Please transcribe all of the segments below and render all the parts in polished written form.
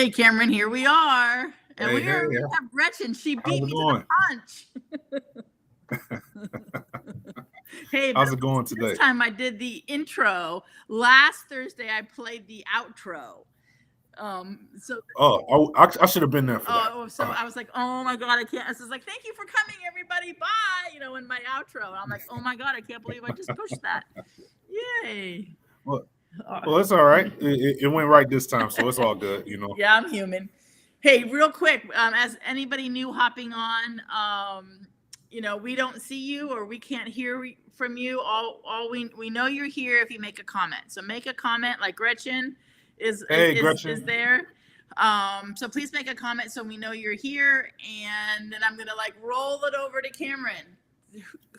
Hey, Cameron, here we are. And Hey, we hey, already have Gretchen. She how's beat it me to the going? punch. Hey, but How's at it least going this today? time I did the intro. Last Thursday, I played the outro. So I should have been there for that. so I was like, oh my God, I can't. I was like, thank you for coming, everybody. Bye. In my outro. And I'm like, oh my God, I can't believe I just pushed that. Yay. Well, Uh, well, it's all right. It went right this time, so it's all good. Yeah, I'm human. Hey, real quick, as anybody new hopping on, we don't see you or we can't hear from you. All we know you're here if you make a comment. So make a comment like Gretchen Hey, is Gretchen. there. So please make a comment so we know you're here, and then I'm gonna roll it over to Cameron.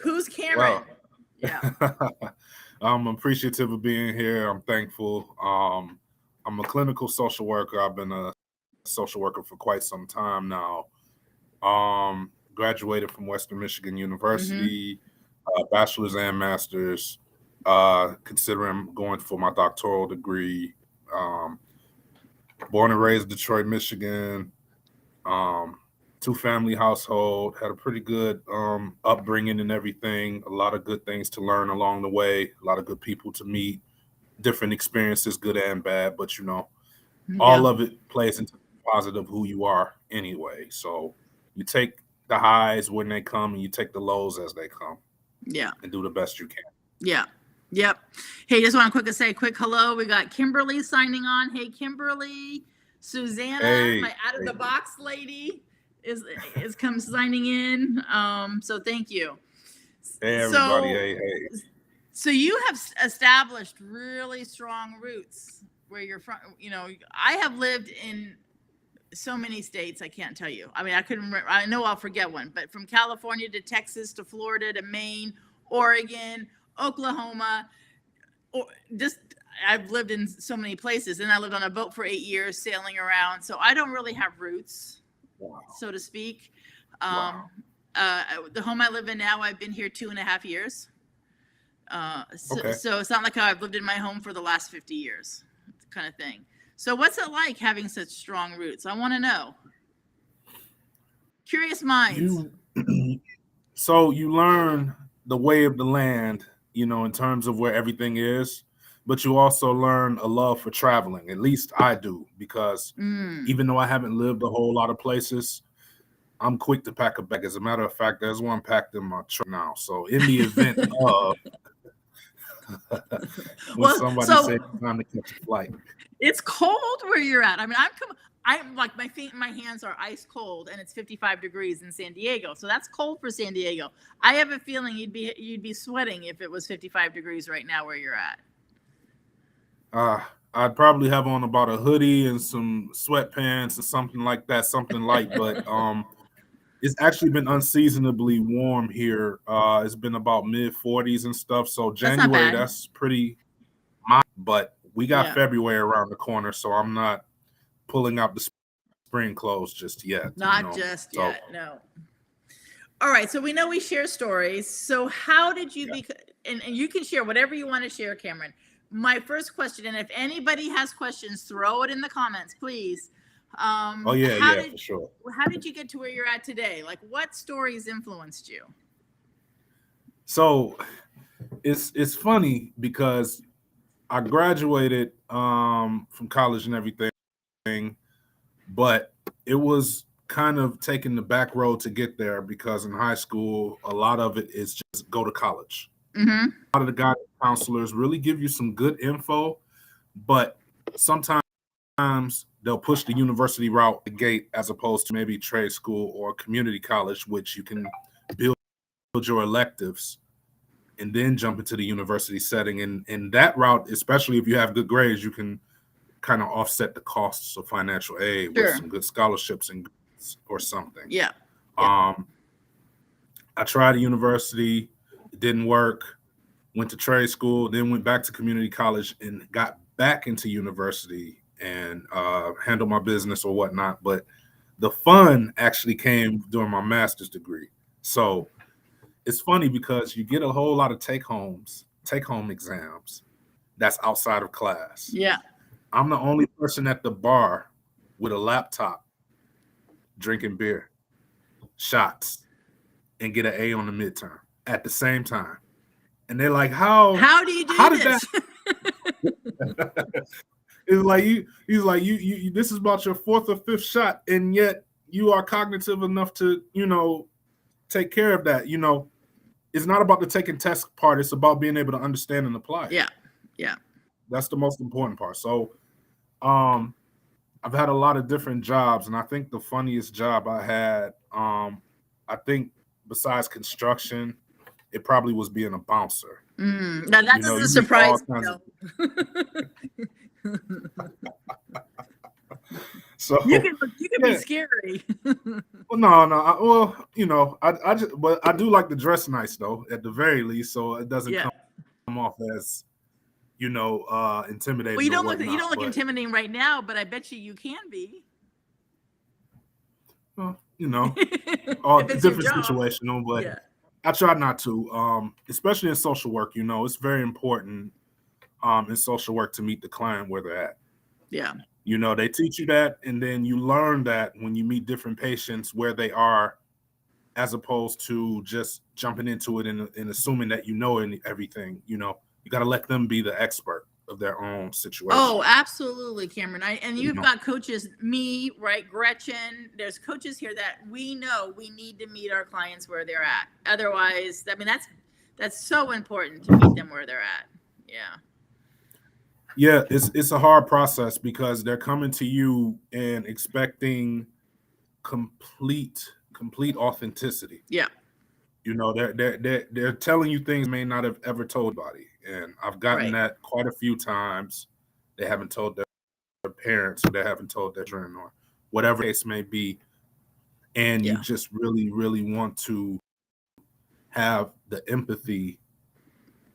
Who's Cameron? Well, Yeah. I'm appreciative of being here. I'm thankful. I'm a clinical social worker. I've been a social worker for quite some time now. Graduated from Western Michigan University, bachelor's and master's. Considering going for my doctoral degree. Um, Born and raised Detroit, Michigan. Um, Two-family household. Had a pretty good upbringing and everything. A lot of good things to learn along the way. A lot of good people to meet. Different experiences, good and bad. But all Yeah. of it plays into the positive who you are anyway. So you take the highs when they come, and you take the lows as they come, Yeah. and do the best you can. Yeah. Yep. Hey, just want to say a quick hello. We got Kimberly signing on. Hey, Kimberly. Susanna, Hey, my out of the hey, box lady, is come signing in. So thank you. hey, everybody. So Hey, hey. so you have established really strong roots where you're from. I have lived in so many states, I can't tell you. I mean, I couldn't remember. I know I'll forget one, but from California to Texas to Florida to Maine, Oregon, Oklahoma, or just I've lived in so many places, and I lived on a boat for 8 years sailing around. So I don't really have roots, Wow. so to speak. Wow. The home I live in now, I've been here 2.5 years. So, Okay. so it's not like I've lived in my home for the last 50 years, kind of thing. So what's it like having such strong roots? I want to know. Curious minds. So you learn the way of the land, in terms of where everything is, but you also learn a love for traveling. At least I do, because even though I haven't lived a whole lot of places, I'm quick to pack a bag. As a matter of fact, there's one packed in my truck now. So in the event of when Well, somebody so says it's time to catch a flight. it's cold where you're at. I mean, I'm like my feet and my hands are ice cold, and it's 55 degrees in San Diego. So that's cold for San Diego. I have a feeling you'd be sweating if it was 55 degrees right now where you're at. I'd probably have on about a hoodie and some sweatpants or something like that, something light. But it's actually been unseasonably warm here. It's been about mid-40s and stuff. So That's not January, bad. that's pretty mild. But we got Yeah. February around the corner, so I'm not pulling out the spring clothes just yet. Not just So yet. No. All right. So we know we share stories. So how did you yeah. and you can share whatever you want to share, Cameron. My first question, and if anybody has questions, throw it in the comments, please. Oh yeah, for sure. How did you get to where you're at today? Like, what stories influenced you? So it's funny because I graduated from college and everything, but it was kind of taking the back road to get there, because in high school, a lot of it is just go to college. Mm-hmm. A lot of the guidance counselors really give you some good info, but sometimes they'll push the university route the gate, as opposed to maybe trade school or community college, which you can build your electives and then jump into the university setting. And that route, especially if you have good grades, you can kind of offset the costs of financial aid with Sure. some good scholarships or something. Yeah. I tried a university, it didn't work. Went to trade school, then went back to community college and got back into university and handled my business or whatnot. But the fun actually came during my master's degree. So it's funny because you get a whole lot of take-home exams that's outside of class. Yeah. I'm the only person at the bar with a laptop, drinking beer, shots, and get an A on the midterm at the same time. And they're like, How do you do did this? It's like he's like, you this is about your fourth or fifth shot, and yet you are cognitive enough to, take care of that. It's not about the taking test part, it's about being able to understand and apply it. Yeah. That's the most important part. So I've had a lot of different jobs, and I think the funniest job I had, I think besides construction, it probably was being a bouncer. Now that doesn't you surprise meet all me. kinds So You can be yeah. scary. Well, no. But I do like to dress nice though, at the very least, so it doesn't come off as, intimidating. Well, you don't whatnot, look intimidating right now, but I bet you can be. Well, all If it's your different job. situation, but Yeah. I try not to. Especially in social work, it's very important in social work to meet the client where they're at. Yeah. They teach you that, and then you learn that when you meet different patients where they are, as opposed to just jumping into it and assuming that everything. You got to let them be the expert of their own situation. Oh, absolutely, Cameron. And you've got coaches, me, right? Gretchen. There's coaches here that we know we need to meet our clients where they're at. Otherwise, I mean, that's so important to meet them where they're at. Yeah. Yeah, it's a hard process because they're coming to you and expecting complete authenticity. Yeah. They're telling you things may not have ever told anybody, and I've gotten that quite a few times. They haven't told their parents, or they haven't told their children, or whatever the case may be, and you just really, really want to have the empathy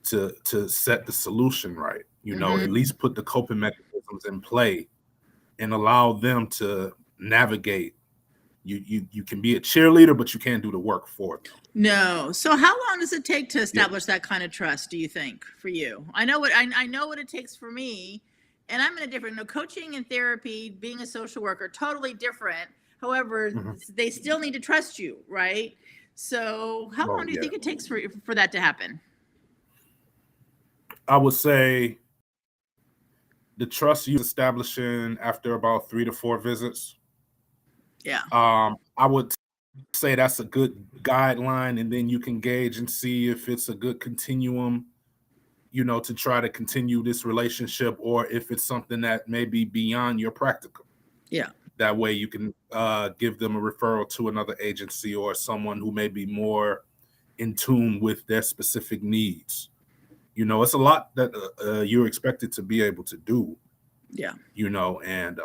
to set the solution right. At least put the coping mechanisms in play and allow them to navigate. You can be a cheerleader, but you can't do the work for them. No. So how long does it take to establish that kind of trust, do you think, for you? I know what it takes for me, and I'm in a different, coaching and therapy, being a social worker, totally different. However, they still need to trust you, right? So how long do you think it takes for that to happen? I would say the trust you establishing after about 3 to 4 visits. Yeah. I would say that's a good guideline, and then you can gauge and see if it's a good continuum, to try to continue this relationship, or if it's something that may be beyond your practical. Yeah. That way you can give them a referral to another agency or someone who may be more in tune with their specific needs. It's a lot that you're expected to be able to do. Yeah. And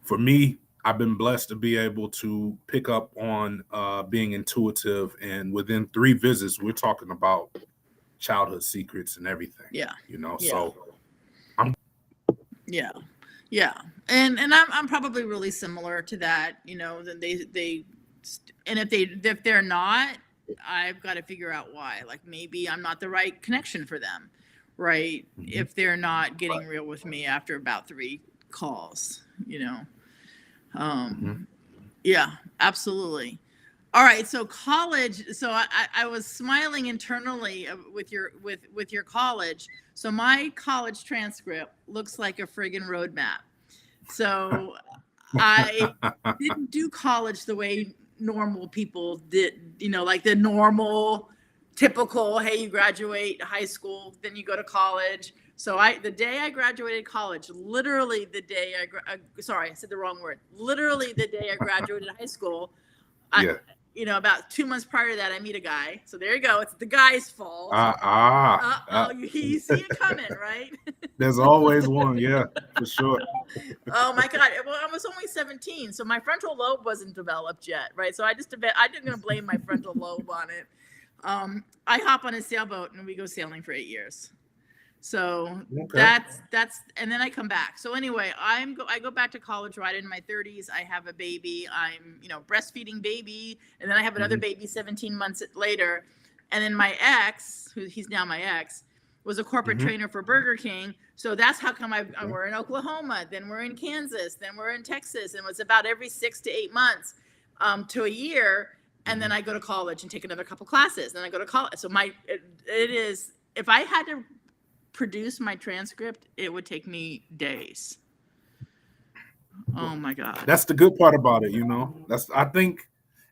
for me, I've been blessed to be able to pick up on being intuitive, and within 3 visits, we're talking about childhood secrets and everything. Yeah. So Yeah. And I'm probably really similar to that, then if they're not, I've got to figure out why. Like, maybe I'm not the right connection for them, right? If they're not getting real with me after about 3 calls, Yeah, absolutely. All right. So college. So I was smiling internally with your college. So my college transcript looks like a friggin' roadmap. So I didn't do college the way normal people did, like the normal, typical, hey, you graduate high school, then you go to college. So the day I graduated college, literally the day sorry, I said the wrong word. Literally the day I graduated high school, about 2 months prior to that, I meet a guy. So there you go. It's the guy's fault. You see it coming, right? There's always one. Yeah, for sure. Oh my God. Well, I was only 17. So my frontal lobe wasn't developed yet. Right. So I didn't blame my frontal lobe on it. I hop on a sailboat and we go sailing for 8 years. So that's, and then I come back. So anyway, I go back to college right in my 30s. I have a baby. I'm, breastfeeding baby. And then I have another baby 17 months later. And then my ex, he's now my ex, was a corporate Mhm. trainer for Burger King. So that's how come we're in Oklahoma, then we're in Kansas, then we're in Texas, and it was about every 6 to 8 months to a year. And then I go to college and take another couple classes. Then I go to college. So it is, if I had to produce my transcript, it would take me days. Oh my God. That's the good part about it, you know. I think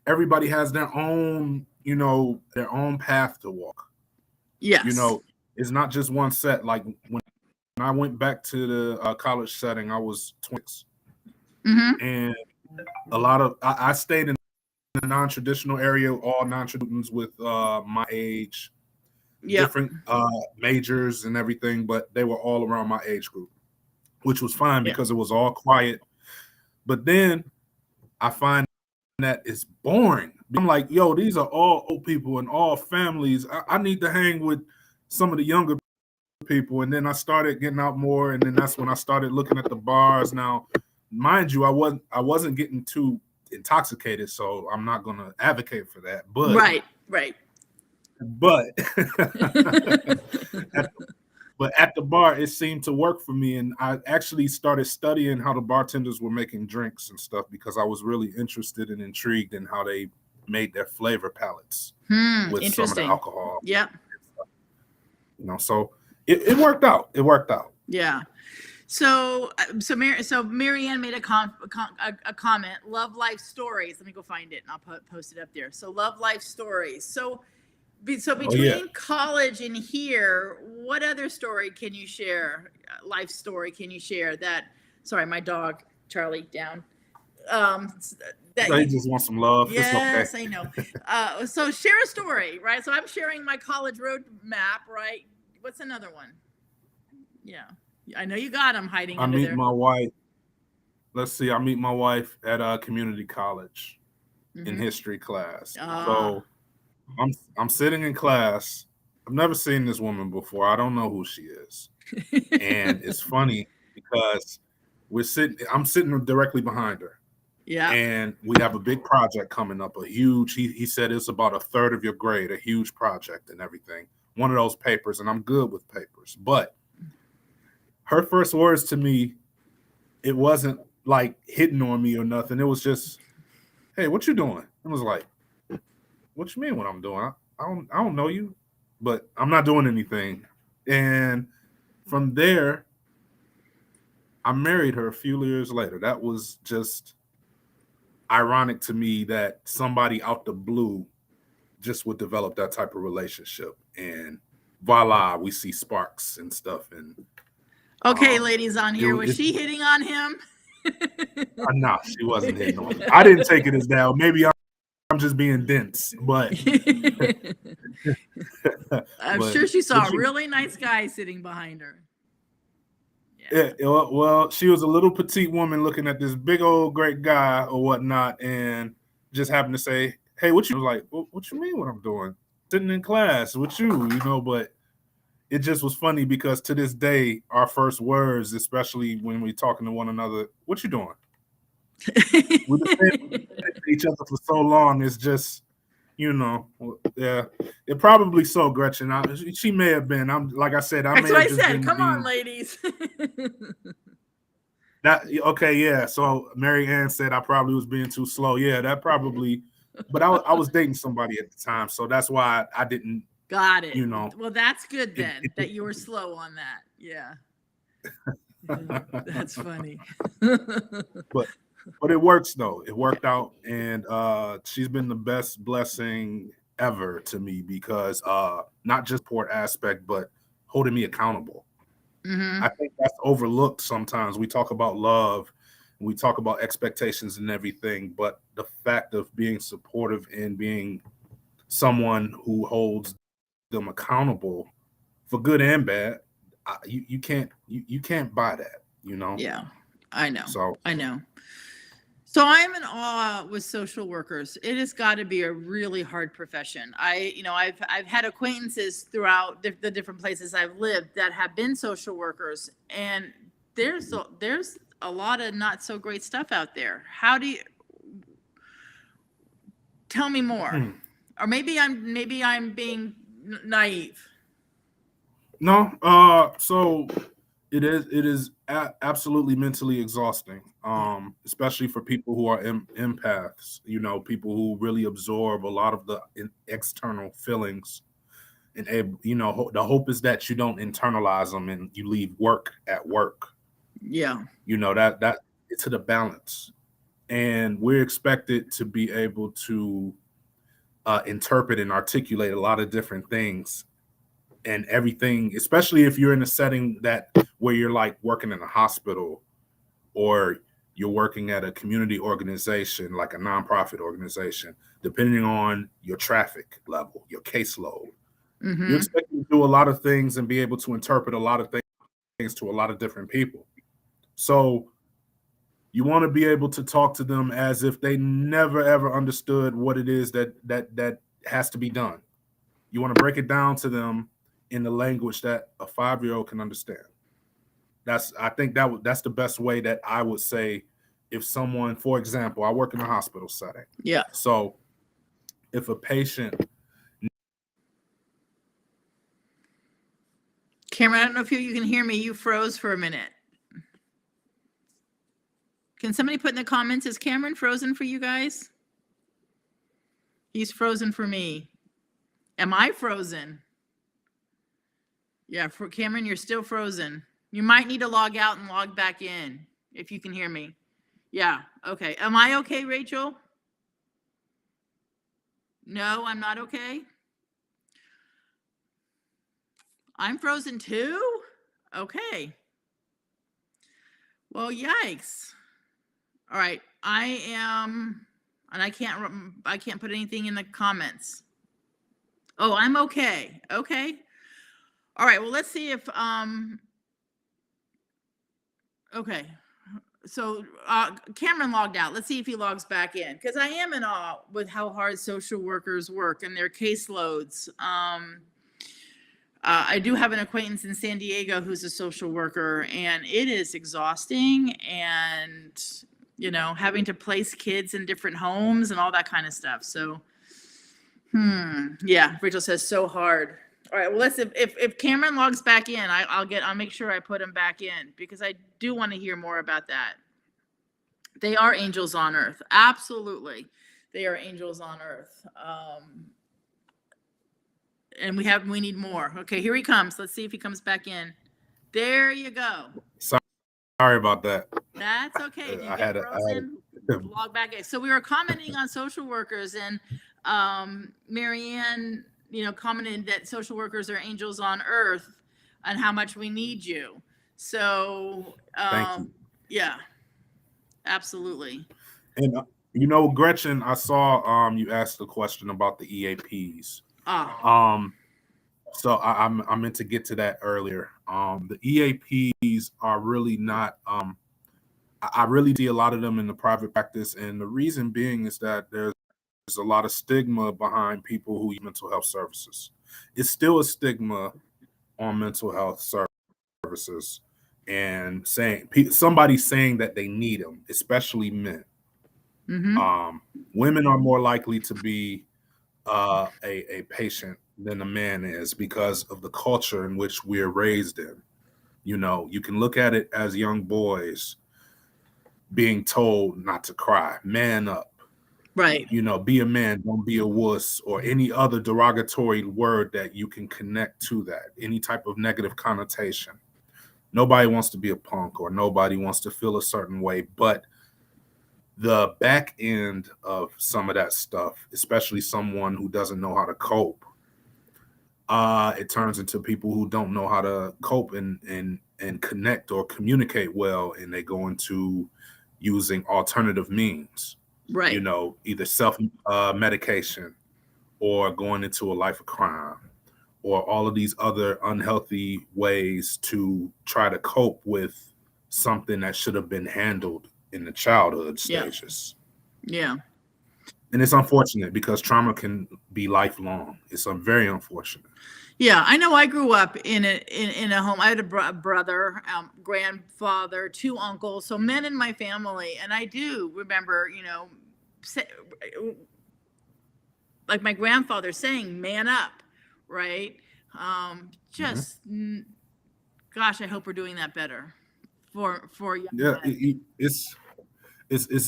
everybody has their own, you know, their own path to walk. Yes. You know, it's not just one set. Like when I went back to the college setting, I was 26, and a lot of I stayed in a non-traditional area, all non-traditionals with my age, different majors and everything, but they were all around my age group, which was fine because it was all quiet. But then I find that it's boring. I'm like, yo, these are all old people and all families. I need to hang with some of the younger people. And then I started getting out more, and then that's when I started looking at the bars. Now, mind you, I wasn't getting too intoxicated, so I'm not gonna advocate for that. But right. But but at the bar, it seemed to work for me, and I actually started studying how the bartenders were making drinks and stuff because I was really interested and intrigued in how they made their flavor palettes with some of the alcohol. Yeah. You know, so it worked out. It worked out. Yeah. So Marianne made a comment. Love life stories. Let me go find it and I'll post it up there. So love life stories. So between college and here, what other story can you share? Life story can you share that? Sorry, my dog Charlie down. That he just wants some love. Yes, okay. I know. So share a story, right? So I'm sharing my college road map, right? What's another one? Yeah, I know you got them hiding. I meet my wife. Let's see. I meet my wife at a community college in history class. So I'm sitting in class. I've never seen this woman before. I don't know who she is. And it's funny because I'm sitting directly behind her. Yeah. And we have a big project coming up, a huge, he said it's about a third of your grade, a huge project and everything. One of those papers, and I'm good with papers. But her first words to me, it wasn't like hitting on me or nothing. It was just, hey, what you doing? I was like, what you mean what I'm doing? I don't know you, but I'm not doing anything. And from there, I married her a few years later. That was just ironic to me that somebody out the blue just would develop that type of relationship. And voila, we see sparks and stuff. And okay, ladies on here, was she hitting on him? No, she wasn't hitting on him. I didn't take it as that. Maybe I'm just being dense, but I'm sure she saw a really nice guy sitting behind her. Yeah, well, she was a little petite woman looking at this big old great guy or whatnot, and just happened to say, "Hey, what you?" like? What you mean? What I'm doing? Sitting in class with you, you know. But it just was funny because to this day, our first words, especially when we're talking to one another, "What you doing?" We've been each other for so long. It's just, you know, yeah. It probably so, Gretchen. She may have been. Like I said. That's what I said. Come on, ladies. Okay, yeah. So Mary Ann said I probably was being too slow. Yeah, that probably. But I was dating somebody at the time, so that's why I didn't. Got it. You know. Well, that's good then that you were slow on that. Yeah. That's funny. But it works though. It worked out, and she's been the best blessing ever to me because not just support aspect, but holding me accountable. I think that's overlooked sometimes. We talk about love, and we talk about expectations and everything, but the fact of being supportive and being someone who holds them accountable for good and bad, you can't buy that, you know? Yeah, I know. So I know. So I'm in awe with social workers. It has got to be a really hard profession. I've had acquaintances throughout the different places I've lived that have been social workers, and there's a lot of not so great stuff out there. How do you tell me more? Or maybe I'm being naive. No, so it is absolutely mentally exhausting, especially for people who are empaths. People who really absorb a lot of the external feelings, and the hope is that you don't internalize them and you leave work at work. Yeah. That it's the balance, and we're expected to be able to interpret and articulate a lot of different things and everything, especially if you're in a setting where you're like working in a hospital, or you're working at a community organization, like a nonprofit organization. Depending on your traffic level, your caseload, you're expected to do a lot of things and be able to interpret a lot of things to a lot of different people. So you want to be able to talk to them as if they never ever understood what it is that has to be done. You want to break it down to them in the language that a 5-year-old can understand. I think that's the best way that I would say. If someone, for example, I work in a hospital setting. Yeah. So if a patient, Cameron, I don't know if you can hear me. You froze for a minute. Can somebody put in the comments, is Cameron frozen for you guys? He's frozen for me. Am I frozen? Yeah, for Cameron, you're still frozen. You might need to log out and log back in if you can hear me. Yeah, okay. Am I okay, Rachel? No, I'm not okay. I'm frozen too? Okay. Well, yikes. All right, I am, and I can't put anything in the comments. Oh, I'm okay. Okay. All right, well, let's see if, okay. So Cameron logged out. Let's see if he logs back in, because I am in awe with how hard social workers work and their caseloads. I do have an acquaintance in San Diego who's a social worker, and it is exhausting, and having to place kids in different homes and all that kind of stuff. So, yeah, Rachel says so hard. All right, well, let's, if Cameron logs back in, I'll make sure I put him back in, because I do want to hear more about that. They are angels on earth. Absolutely. They are angels on earth. And we need more. Okay, here he comes. Let's see if he comes back in. There you go. Sorry about that. That's okay. If you get frozen, log back in. So we were commenting on social workers, and Marianne, commented that social workers are angels on earth and how much we need you. So, Thank you. Yeah, absolutely. And Gretchen, I saw you asked a question about the EAPs. So I meant to get to that earlier. The EAPs are really not. I really see a lot of them in the private practice, and the reason being is that there's a lot of stigma behind people who use mental health services. It's still a stigma on mental health services, and somebody saying that they need them, especially men. Women are more likely to be a patient than a man is, because of the culture in which we're raised in. You can look at it as young boys being told not to cry, man up. Right. Be a man, don't be a wuss, or any other derogatory word that you can connect to that, any type of negative connotation. Nobody wants to be a punk, or nobody wants to feel a certain way, but the back end of some of that stuff, especially someone who doesn't know how to cope, it turns into people who don't know how to cope and connect or communicate well, and they go into using alternative means. Right. Either self medication, or going into a life of crime, or all of these other unhealthy ways to try to cope with something that should have been handled in the childhood stages. Yeah. And it's unfortunate, because trauma can be lifelong. It's very unfortunate. Yeah, I know. I grew up in a home. I had a brother, grandfather, 2 uncles, so men in my family, and I do remember, like my grandfather saying, "Man up," right? Just, gosh, I hope we're doing that better for young Yeah, men. it's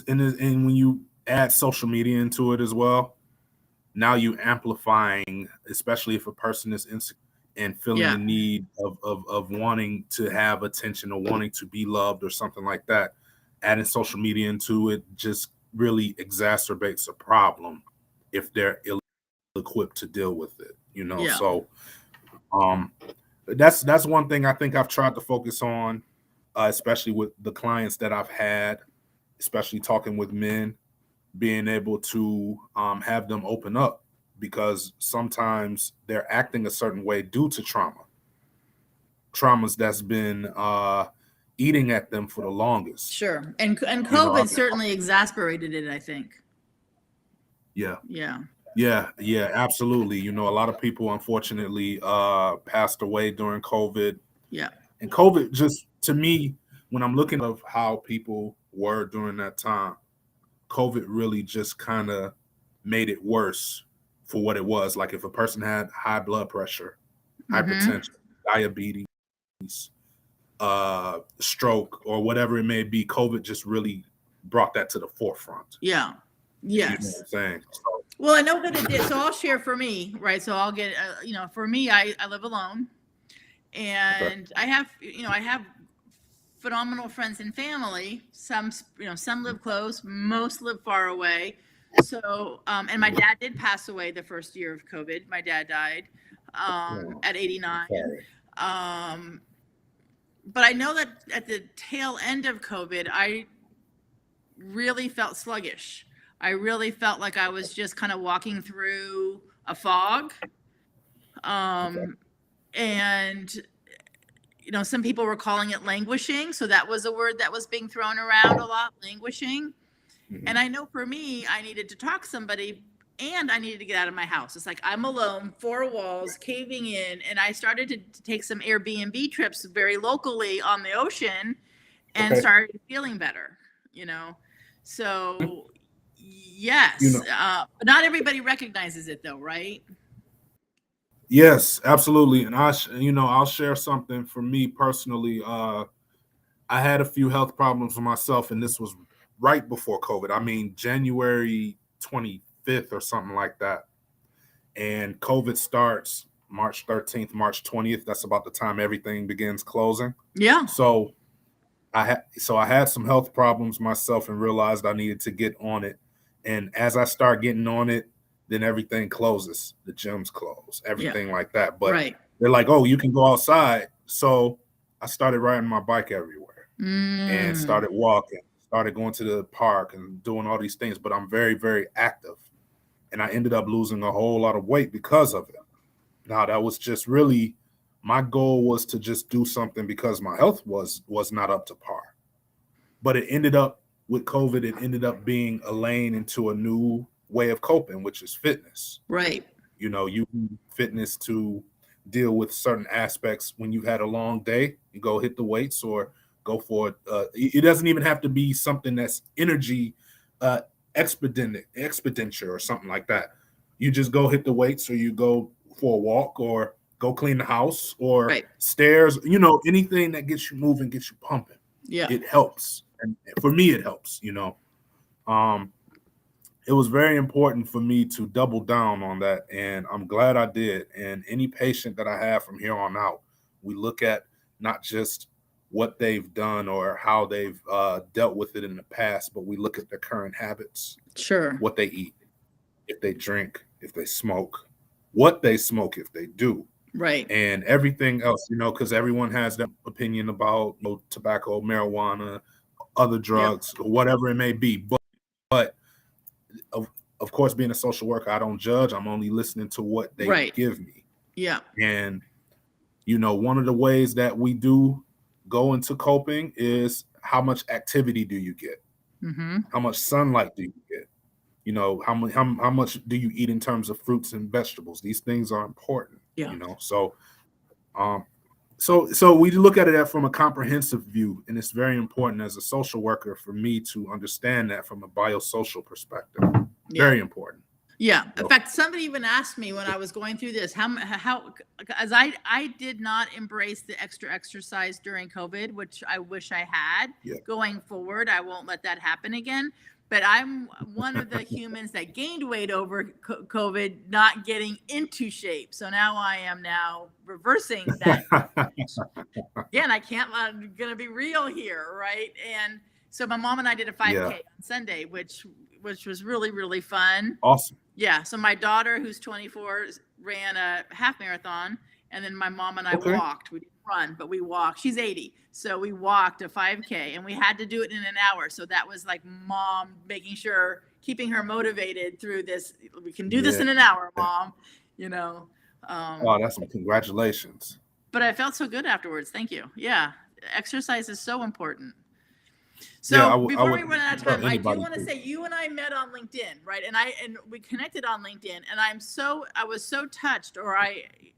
and when you add social media into it as well, now you amplifying, especially if a person is insecure and feeling the Yeah, need of wanting to have attention or wanting to be loved or something like that. Adding social media into it just really exacerbates a problem if they're ill equipped to deal with it, you know. yeah, So um that's one thing I think I've tried to focus on, especially with the clients that I've had, especially talking with men, being able to have them open up because sometimes they're acting a certain way due to traumas that's been eating at them for the longest. sure. And You know, COVID certainly exasperated it, I think. yeah, Yeah. yeah, absolutely. You know, a lot of people unfortunately passed away during COVID. Yeah. And COVID just, to me, when I'm looking at how people were during that time, COVID really just kind of made it worse for what it was. Like if a person had high blood pressure, Mm-hmm. hypertension, diabetes, stroke, or whatever it may be, COVID just really brought that to the forefront. Yeah. You know what Yes. I'm saying? So, Well, I know that it did. So I'll share for me, right? So I'll get, for me, I live alone, okay. and I have phenomenal friends and family. Some live close, most live far away. So, and my dad did pass away the first year of COVID. My dad died Well, at 89. sorry. But I know that at the tail end of COVID, I really felt sluggish. I really felt like I was just kind of walking through a fog. Okay. And some people were calling it languishing. So that was a word that was being thrown around a lot, languishing. Mhm. And I know for me, I needed to talk to somebody and I needed to get out of my house. It's like I'm alone, four walls, caving in. And I started to take some Airbnb trips very locally on the ocean and Okay. started feeling better, you know? So, You yes. know, But not everybody recognizes it though, right? yes, absolutely. And I'll share something for me personally. I had a few health problems for myself, and this was right before COVID. I mean, January 25th or something like that. And COVID starts March 13th, March 20th. That's about the time everything begins closing. Yeah. So I had some health problems myself and realized I needed to get on it. And as I start getting on it, then everything closes. The gyms close, Yeah. everything like that. But Right. they're like, oh, you can go outside. So I started riding my bike everywhere and Mm. started walking, started going to the park and doing all these things. But I'm very, very active. And I ended up losing a whole lot of weight because of it. Now that was just really my goal was to just do something because my health was not up to par. But it ended up with COVID, it ended up being a lane into a new way of coping, which is fitness. Right. You know, you need fitness to deal with certain aspects. When you've had a long day, you go hit the weights or go for it. It doesn't even have to be something that's energy expenditure or something like that. You just go hit the weights or you go for a walk or go clean the house or Right. stairs, anything that gets you moving, gets you pumping. Yeah. It helps. And for me, it helps. It was very important for me to double down on that. And I'm glad I did. And any patient that I have from here on out, we look at not just what they've done or how they've dealt with it in the past, but we look at their current habits, Sure. what they eat, if they drink, if they smoke, what they smoke, if they do, Right. and everything else, because everyone has their opinion about tobacco, marijuana, other Yep. drugs, whatever it may be. But of course, being a social worker, I don't judge. I'm only listening to what they Right. give me. Yeah. And, one of the ways that we do go into coping is how much activity do you get? Mm-hmm. How much sunlight do you get? How much do you eat in terms of fruits and vegetables? These things are important. Yeah. So we look at it from a comprehensive view, and it's very important as a social worker for me to understand that from a biosocial perspective. Yeah. Very important. Yeah. In So, fact, somebody even asked me when I was going through this, as I did not embrace the extra exercise during COVID, which I wish I had. yeah. Going forward, I won't let that happen again. But I'm one of the humans that gained weight over COVID, not getting into shape. So now I am now reversing that. Again, I can't, I'm going to be real here, right? And so my mom and I did a 5K Yeah. on Sunday, which was really, really fun. Awesome. Yeah. So my daughter, who's 24, ran a half marathon, and then my mom and I Okay. walked. We didn't run, but we walked. She's 80. So we walked a 5K, and we had to do it in an hour. So that was like mom making sure, keeping her motivated through this. We can do this Yeah. in an hour, mom, you know. Oh, that's some congratulations. But I felt so good afterwards. Thank you. Yeah. Exercise is so important. So Yeah, I before we would run out of tell time, I do anybody want to to. say you and I met on LinkedIn, right? And we connected on LinkedIn, and I was so touched,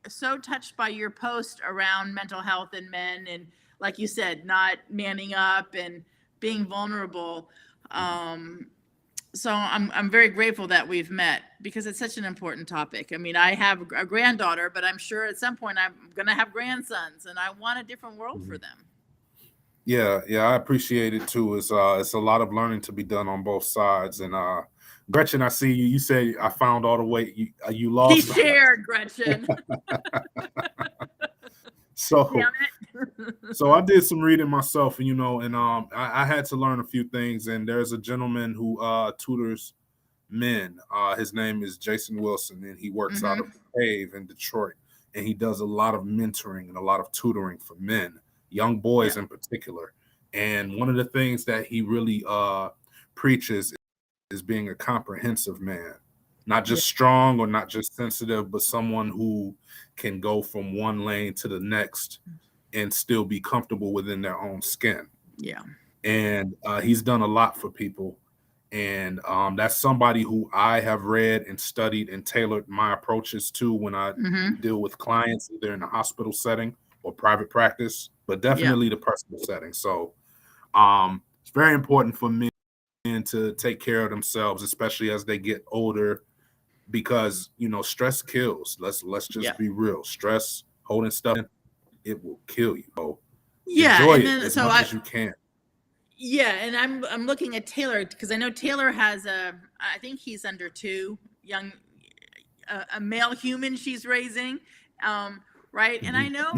so touched by your post around mental health in men, and like you said, not manning up and being vulnerable. So I'm very grateful that we've met, because it's such an important topic. I mean, I have a granddaughter, but I'm sure at some point I'm going to have grandsons, and I want a different world for them. Yeah, I appreciate it too. It's a lot of learning to be done on both sides. And Gretchen, I see you. You say I found all the weight you He lost. shared, Gretchen. So Damn it. so I did some reading myself, and I had to learn a few things. And there's a gentleman who tutors men. His name is Jason Wilson, and he works out of Cave in Detroit, and he does a lot of mentoring and a lot of tutoring for men, young boys in particular. And one of the things that he really preaches is being a comprehensive man, not just strong or not just sensitive, but someone who can go from one lane to the next and still be comfortable within their own skin. Yeah. And he's done a lot for people. And that's somebody who I have read and studied and tailored my approaches to when I deal with clients, either in a hospital setting or private practice, but definitely the personal setting. So it's very important for men to take care of themselves, especially as they get older, because stress kills. Let's just be real. Stress, holding stuff in, it will kill you. So enjoy it as much as you can. Yeah, and I'm looking at Taylor, because I know Taylor has I think he's under 2 young, a male human she's raising, right? And I know,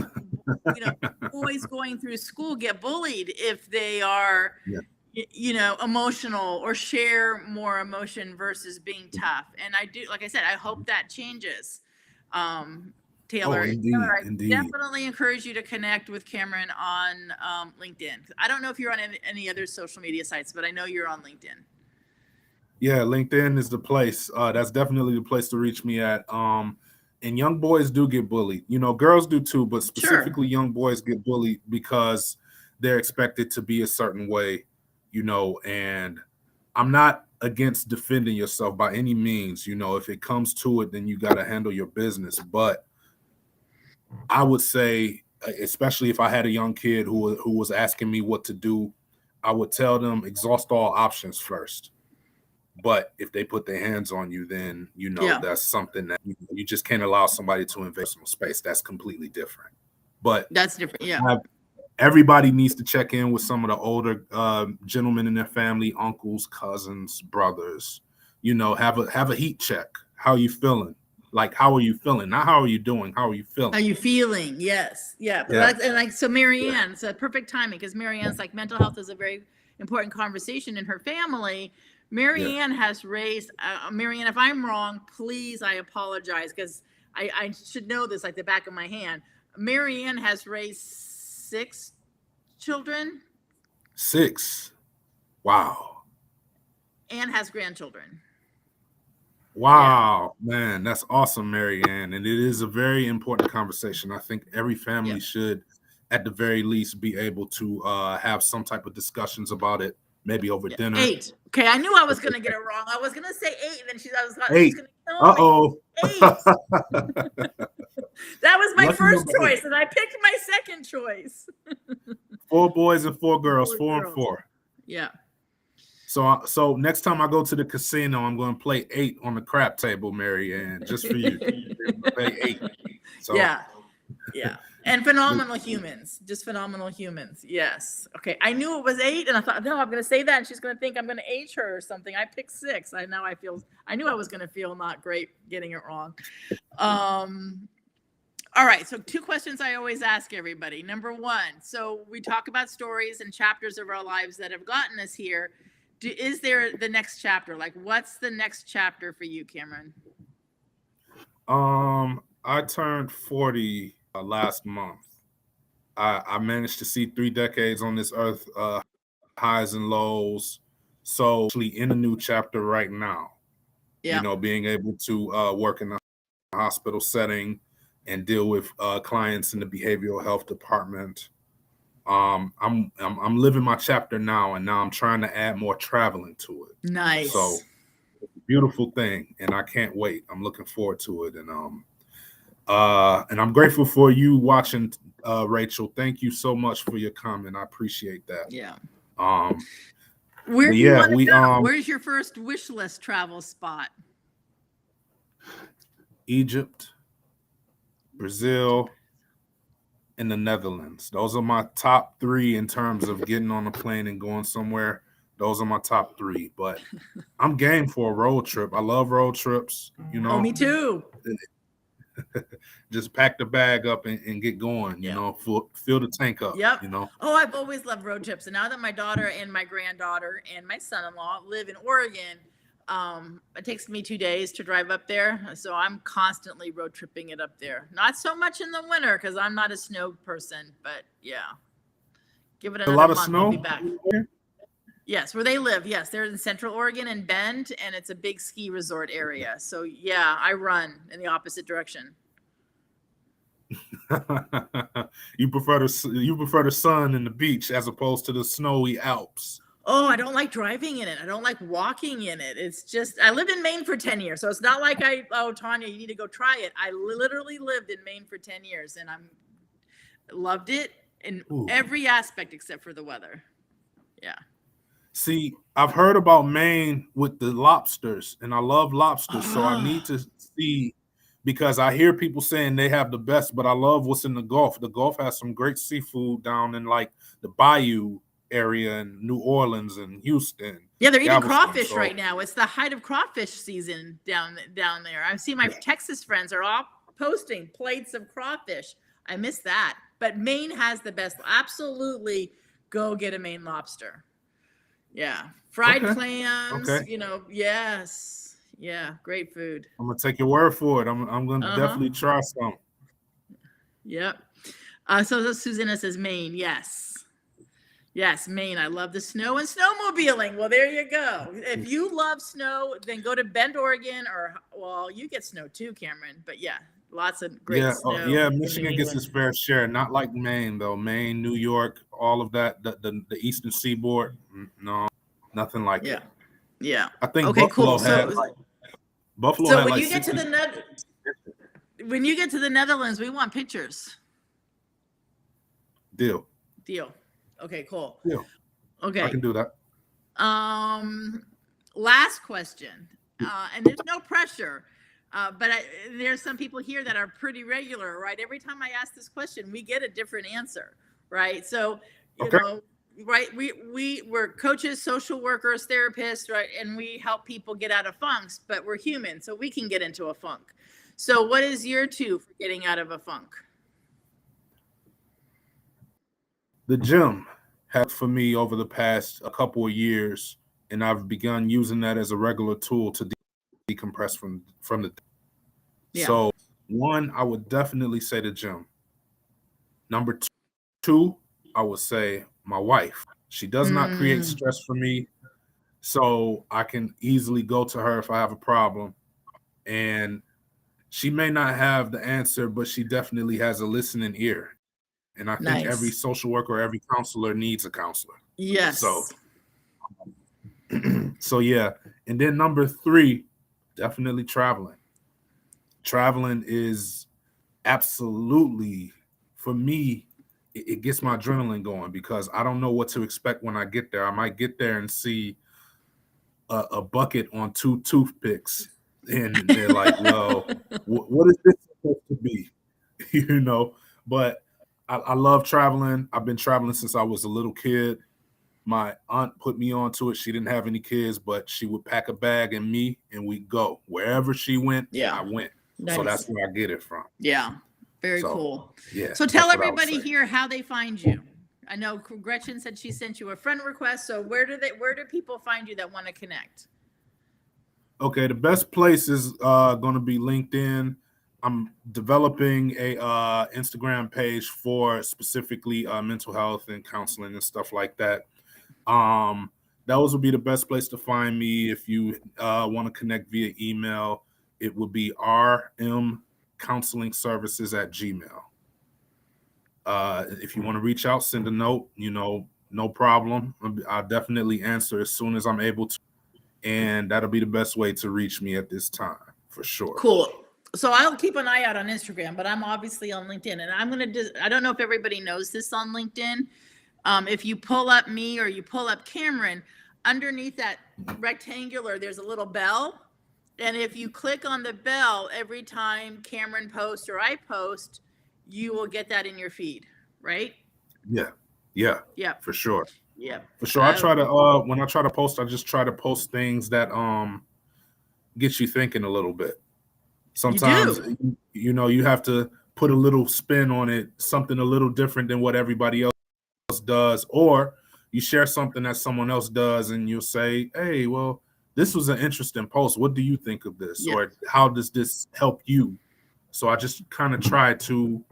boys going through school get bullied if they are, emotional or share more emotion versus being tough. And I do, like I said, I hope that changes. Taylor. Oh, indeed, Taylor, I indeed. definitely encourage you to connect with Cameron on LinkedIn. I don't know if you're on any other social media sites, but I know you're on LinkedIn. Yeah, LinkedIn is the place. That's definitely the place to reach me at. And young boys do get bullied. Girls do too, but specifically young boys get bullied because they're expected to be a certain way, and I'm not against defending yourself by any means. If it comes to it, then you got to handle your business. But I would say, especially if I had a young kid who was asking me what to do, I would tell them exhaust all options first. But if they put their hands on you, then that's something that you just can't allow somebody to invade personal space. That's completely different. But that's different. Yeah. Everybody needs to check in with some of the older gentlemen in their family, uncles, cousins, brothers. Have a heat check. How are you feeling? Like, how are you feeling? Not how are you doing? How are you feeling? How are you feeling? Yes. Yeah. And so Marianne, it's a perfect timing, because Marianne's like, mental health is a very important conversation in her family. Marianne has raised, Marianne, if I'm wrong, please, I apologize, because I should know this like the back of my hand. Marianne has raised 6 children. 6. Wow. And has grandchildren. Wow, man, that's awesome, Marianne. And it is a very important conversation. I think every family should, at the very least, be able to have some type of discussions about it, maybe over dinner. 8. Okay, I knew I was going to get it wrong. I was going to say 8, and I was 8. Going to kill me. 8. That was my first choice, and I picked my second choice. 4 boys and 4 girls, 4 and 4. Yeah. So next time I go to the casino, I'm going to play 8 on the crap table, Mary Ann, just for you. Play 8. So Yeah. Yeah. And phenomenal humans, just phenomenal humans. Yes. Okay. I knew it was 8 and I thought, no, I'm going to say that. And she's going to think I'm going to age her or something. I picked 6. I knew I was going to feel not great getting it wrong. All right. So 2 questions I always ask everybody. Number 1, so we talk about stories and chapters of our lives that have gotten us here. Is there the next chapter? Like, what's the next chapter for you, Cameron? I turned 40 last month. I managed to see 3 decades on this earth, highs and lows. So actually in a new chapter right now. Yeah. You know, being able to work in a hospital setting and deal with clients in the behavioral health department. I'm living my chapter now, and now I'm trying to add more traveling to it. Nice. So beautiful thing, and I can't wait. I'm looking forward to it, and I'm grateful for you watching, Rachel. Thank you so much for your comment. I appreciate that. Yeah. Where do you want to go? Where's your first wish list travel spot? Egypt, Brazil, and the Netherlands. Those are my top 3 in terms of getting on a plane and going somewhere. Those are my top 3. But I'm game for a road trip. I love road trips. You know. Oh, me too. Just pack the bag up and get going. You know, fill the tank up. Yep. You know. Oh, I've always loved road trips, and now that my daughter and my granddaughter and my son-in-law live in Oregon, it takes me 2 days to drive up there. So I'm constantly road tripping it up there. Not so much in the winter because I'm not a snow person, but yeah. Give it another month. A lot of month, snow? I'll be back. Yes, where they live. Yes, they're in Central Oregon and Bend, and it's a big ski resort area. So yeah, I run in the opposite direction. You prefer the sun and the beach as opposed to the snowy Alps. Oh, I don't like driving in it. I don't like walking in it. It's just, I lived in Maine for 10 years. So it's not like Tanya, you need to go try it. I literally lived in Maine for 10 years and loved it in every aspect except for the weather. Yeah. See, I've heard about Maine with the lobsters, and I love lobsters. So I need to see, because I hear people saying they have the best, but I love what's in the Gulf. The Gulf has some great seafood down in like the Bayou area in New Orleans and Houston. Yeah, they're eating crawfish right now. It's the height of crawfish season down there. I see my Texas friends are all posting plates of crawfish. I miss that. But Maine has the best. Absolutely go get a Maine lobster. Yeah. Fried clams, you know, yes. Yeah, great food. I'm going to take your word for it. I'm going to definitely try some. Yep. So Susanna says Maine, yes. Yes, Maine. I love the snow and snowmobiling. Well, there you go. If you love snow, then go to Bend, Oregon, well, you get snow too, Cameron. But yeah, lots of great snow. Michigan gets its fair share. Not like Maine, though. Maine, New York, all of that, the eastern seaboard, no, nothing like it. Yeah. I think Buffalo had Buffalo had when like you get when you get to the Netherlands, we want pictures. Deal. Okay, cool. Yeah. Okay. I can do that. Last question. And there's no pressure. But there's some people here that are pretty regular, right? Every time I ask this question, we get a different answer, right? So, you know, right, we're coaches, social workers, therapists, right? And we help people get out of funks, but we're human, so we can get into a funk. So what is your 2 for getting out of a funk? The gym had for me over the past a couple of years, and I've begun using that as a regular tool to decompress from the. Yeah. So 1, I would definitely say the gym. Number 2, I would say my wife. She does not create stress for me, so I can easily go to her if I have a problem. And she may not have the answer, but she definitely has a listening ear. And I think every social worker, every counselor needs a counselor. Yes. So yeah. And then number 3, definitely traveling. Traveling is absolutely, for me, it gets my adrenaline going because I don't know what to expect when I get there. I might get there and see a bucket on 2 toothpicks, and they're like, "Well, what is this supposed to be?" You know. But I love traveling. I've been traveling since I was a little kid. My aunt put me onto it. She didn't have any kids, but she would pack a bag and me, and we'd go wherever she went. Yeah. I went. Nice. So that's where I get it from. Yeah. Very So, cool. Yeah. So tell that's what I would everybody say. here how they find you. I know Gretchen said she sent you a friend request. So where do people find you that want to connect? Okay, the best place is going to be LinkedIn. I'm developing a Instagram page for specifically mental health and counseling and stuff like that. Those would be the best place to find me. If you want to connect via email, it would be rmcounselingservices@gmail. If you want to reach out, send a note, no problem. I'll definitely answer as soon as I'm able to. And that'll be the best way to reach me at this time, for sure. Cool. So I'll keep an eye out on Instagram, but I'm obviously on LinkedIn, and I'm going to I don't know if everybody knows this on LinkedIn. If you pull up me or you pull up Cameron, underneath that rectangular, there's a little bell. And if you click on the bell, every time Cameron posts or I post, you will get that in your feed, right? Yeah, for sure. Yeah. For sure. I try to when I try to post, I just try to post things that get you thinking a little bit. Sometimes you have to put a little spin on it, something a little different than what everybody else does, or you share something that someone else does and you'll say, "Hey, well, this was an interesting post. What do you think of this?" Yeah. Or how does this help you? So I just kind of try to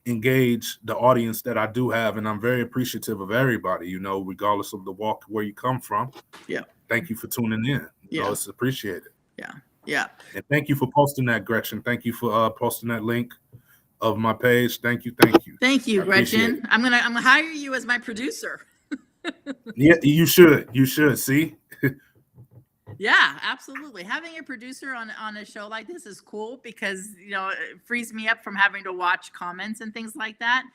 engage the audience that I do have, and I'm very appreciative of everybody, regardless of the walk where you come from. Yeah. Thank you for tuning in. It's appreciated. Yeah. And thank you for posting that, Gretchen. Thank you for posting that link of my page. Thank you. Thank you, Gretchen. I'm gonna hire you as my producer. Yeah, you should. See. Yeah, absolutely. Having a producer on a show like this is cool because it frees me up from having to watch comments and things like that.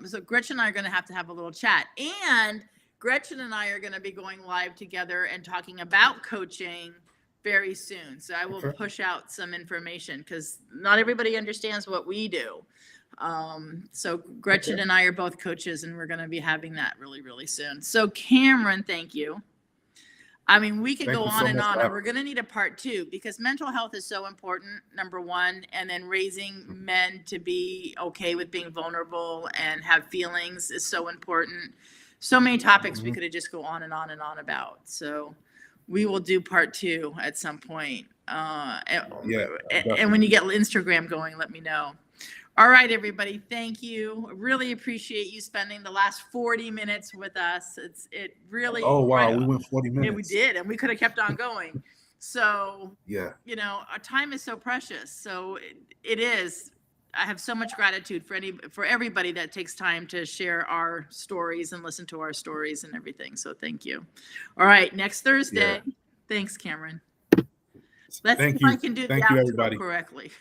So Gretchen and I are going to have a little chat, and Gretchen and I are going to be going live together and talking about coaching very soon. So I will push out some information because not everybody understands what we do. So Gretchen and I are both coaches, and we're going to be having that really, really soon. So Cameron, thank you. I mean, we could go on and on, and we're going to need a part 2 because mental health is so important, number one, and then raising men to be okay with being vulnerable and have feelings is so important. So many topics we could have just go on and on and on about. So we will do part 2 at some point. And when you get Instagram going, let me know. All right, everybody. Thank you. Really appreciate you spending the last 40 minutes with us. It really. Oh, wow. We went 40 minutes. Yeah, we did. And we could have kept on going. So, yeah, our time is so precious. So it is. I have so much gratitude for everybody that takes time to share our stories and listen to our stories and everything. So thank you. All right. Next Thursday. Yeah. Thanks, Cameron. Let's see if I can do the outro correctly.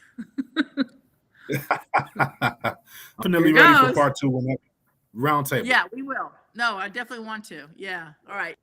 Definitely ready for part 2 when that round table. Yeah, we will. No, I definitely want to. Yeah. All right.